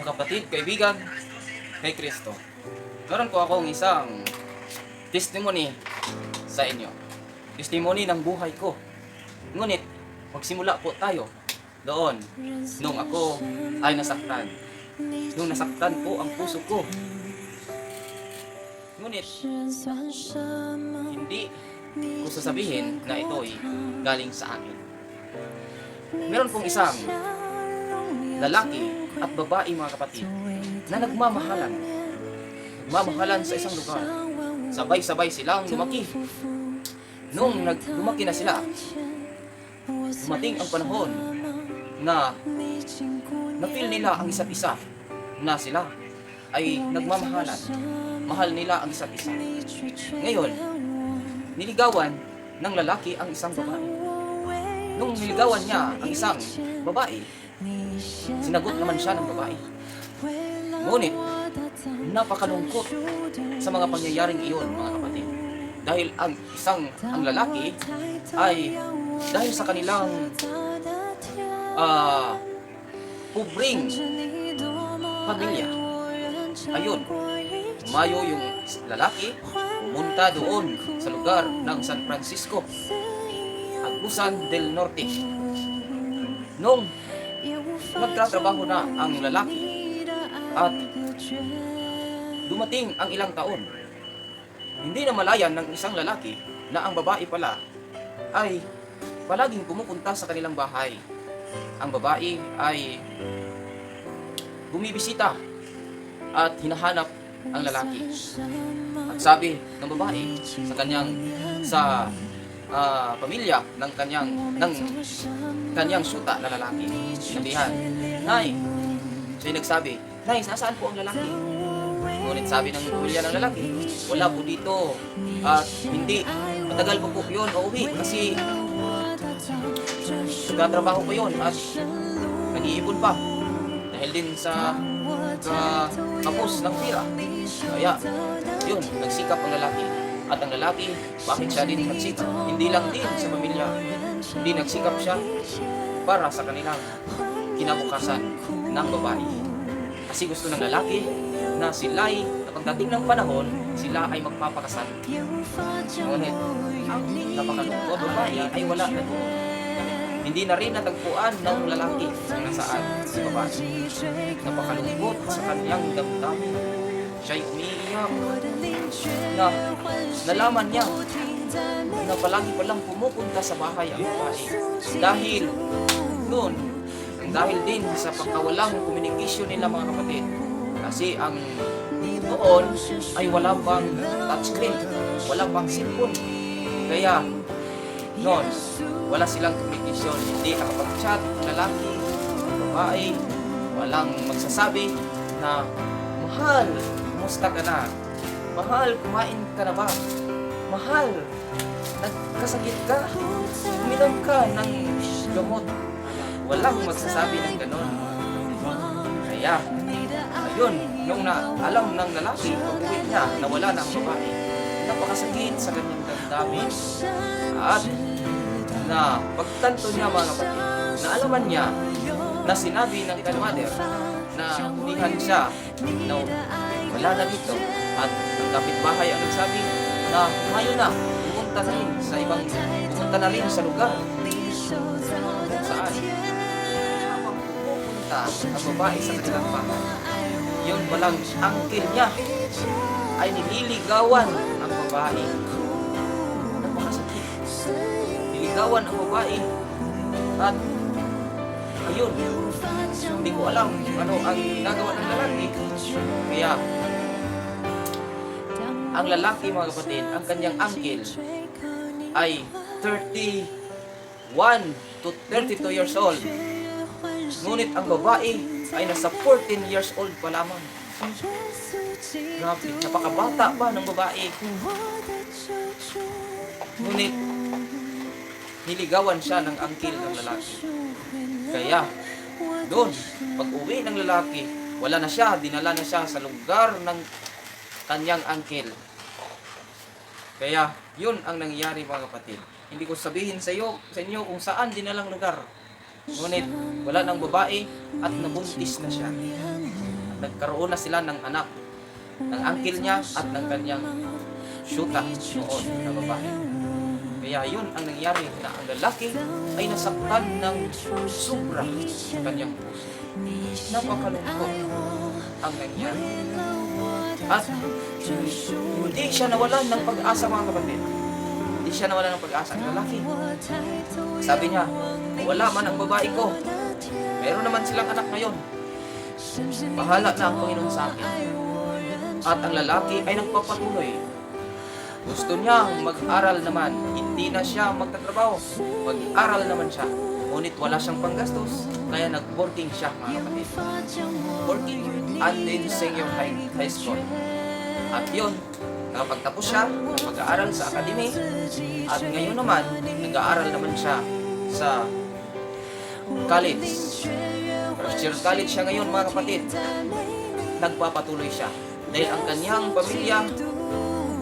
mga kapatid, kaibigan, kay Kristo. Meron po akong isang testimony sa inyo. Testimony ng buhay ko. Ngunit, magsimula po tayo doon nung ako ay nasaktan. Nung nasaktan po ang puso ko. Ngunit, hindi ko sasabihin na ito'y galing sa akin. Meron pong isang lalaki at babae, mga kapatid, na nagmamahalan sa isang lugar. Sabay-sabay silang lumaki. Nung lumaki na sila, dumating ang panahon na na-feel nila ang isa't isa na sila ay nagmamahalan. Mahal nila ang isa't isa. Ngayon, niligawan ng lalaki ang isang babae. Nung niligawan niya ang isang babae, sinagot naman siya ng babae. Ngunit, napakalungkot sa mga pangyayaring iyon, mga kapatid. Dahil ang lalaki ay dahil sa kanilang pubring pamilya. Ayun, umayo yung lalaki, pumunta doon sa lugar ng San Francisco, Agusan del Norte. Nung nagtatrabaho na ang lalaki at dumating ang ilang taon, hindi na malayan ng isang lalaki na ang babae pala ay palaging pumupunta sa kanilang bahay. Ang babae ay bumibisita at hinahanap ang lalaki. At sabi ng babae sa pamilya ng kanyang syuta na lalaki, sinabihan, "Nay," siya nagsabi, "Nay, nasaan po ang lalaki?" Ngunit sabi ng pamilya ng lalaki, "Wala po dito at hindi matagal pa po yun uuwi kasi nagtatrabaho pa yun at nag-iipon pa dahil din sa kapos ng pira." Kaya yun, nagsikap ang lalaki. At ang lalaki, bakit siya din nagsikap? Hindi lang din sa pamilya, hindi nagsikap siya para sa kanilang kinabukasan ng babae. Kasi gusto ng lalaki na sila'y, pagdating ng panahon, sila ay magpapakasal. Ngunit, ang napakalungkot babae ay wala na doon. Hindi na rin natagpuan ng lalaki kung nasaan si babae. Napakalungkot sa kanyang damdamin. Siya'y umiiyak na nalaman niya na palagi palang pumupunta sa bahay ang babae. Dahil din sa pagkawalang communication nila, mga kapatid. Kasi ang doon ay wala pang touchscreen, wala pang cellphone. Kaya noon, wala silang communication. Hindi nakapag-chat, lalaki, babae, walang magsasabi na, "Mahal, kumusta ka na? Mahal, kumain ka na ba? Mahal, nagkasakit ka? Uminom ka ng gamot." Walang magsasabi ng ganon. Kaya, ayun, nung alam ng lalaki, pag-uwi niya, nawala na ang babae, napakasakit sa kanyang damdamin. At na pagtanto niya, mga kapatid, na alaman niya na sinabi ng grandmother na hulihan siya na wala na dito. At ang kapitbahay ang nagsabi na ngayon na, pumunta na rin sa lugar kung saan habang pupunta ang babae sa kanilang bahay. Yun palang angkin niya ay nililigawan ang babae. Napakasakit. Niligawan ang babae at ayun, hindi ko alam ano ang ginagawa ng lalaki. Kaya ang lalaki, mga kapatid, ang kanyang uncle ay 31 to 32 years old. Ngunit ang babae ay nasa 14 years old pa lamang. Grabe, napakabata pa ng babae. Ngunit niligawan siya ng uncle ng lalaki. Kaya doon, pag-uwi ng lalaki, wala na siya, dinala na siya sa lugar ng kanyang uncle. Kaya yun ang nangyayari, mga kapatid. Hindi ko sabihin sa inyo kung saan dinalang lugar. Ngunit wala ng babae at nabuntis na siya. Nagkaroon na sila ng anak, ng uncle niya at ng kanyang syuta noon na babae. Kaya yun ang nangyari na ang lalaki ay nasaktan ng sobra sa kanyang puso. Napakalungkot ang nangyari. At hindi siya nawalan ng pag-asa, mga kapatid. Hindi siya nawalan ng pag-asa ang lalaki. Sabi niya, wala man ang babae ko, meron naman silang anak ngayon. Bahala na ang Panginoon sa akin. At ang lalaki ay nagpapatuloy. Gusto niya mag-aral naman. Hindi na siya magtatrabaho. Mag-aral naman siya. Ngunit wala siyang panggastos. Kaya nag-boarding siya, mga kapatid. Boarding and then senior high school. At yun, nakapagtapos siya, mag-aaral sa academy. At ngayon naman, nag-aaral naman siya sa college. First year college siya ngayon, mga kapatid. Nagpapatuloy siya. Dahil ang kanyang pamilya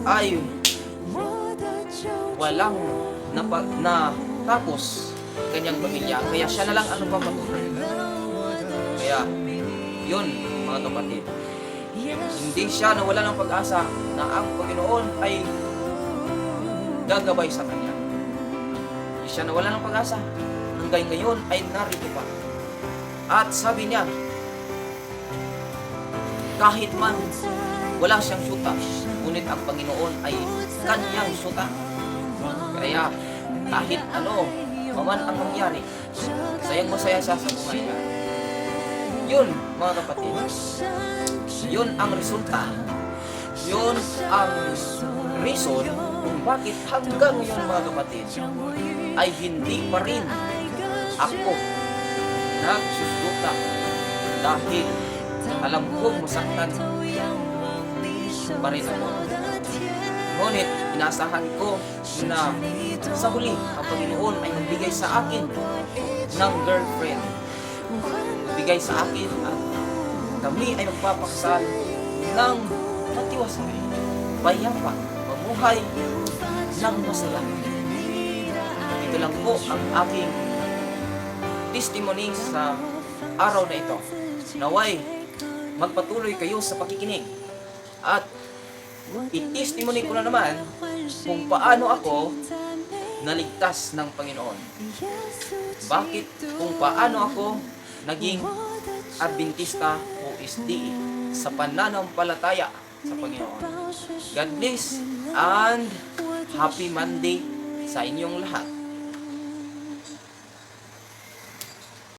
ay walang natapos kanyang pamilya. Kaya siya na lang ang nagpapatuloy. Kaya, yun, mga kapatid. Hindi siya nawala ng pag-asa na ang Panginoon ay gagabay sa kanya. Hindi siya nawala ng pag-asa. Hanggang ngayon ay narito pa. At sabi niya, kahit man wala siyang syuta, ngunit ang Panginoon ay kanyang syuta. Kaya kahit ano maman ang mangyari, sayang masaya siya sa buhay niya. Yun, mga kapatid, yun ang resulta. Yun ang reason kung bakit hanggang ngayon, mga kapatid, ay hindi pa rin ako nagsusuka dahil alam kong masaktan pa rin ako. Ngunit inasahan ko na sa huli ang Panginoon ay magbigay sa akin ng girlfriend. Magbigay sa akin at kami ay magpapakasal ng matiwasay, payapa, mamuhay ng masaya. Ito lang po ang aking testimony sa araw na ito. Naway, magpatuloy kayo sa pakikinig at i-testimony ko na naman kung paano ako naligtas ng Panginoon. Bakit kung paano ako naging Adventista o SDE sa pananampalataya sa Panginoon. God bless and happy Monday sa inyong lahat.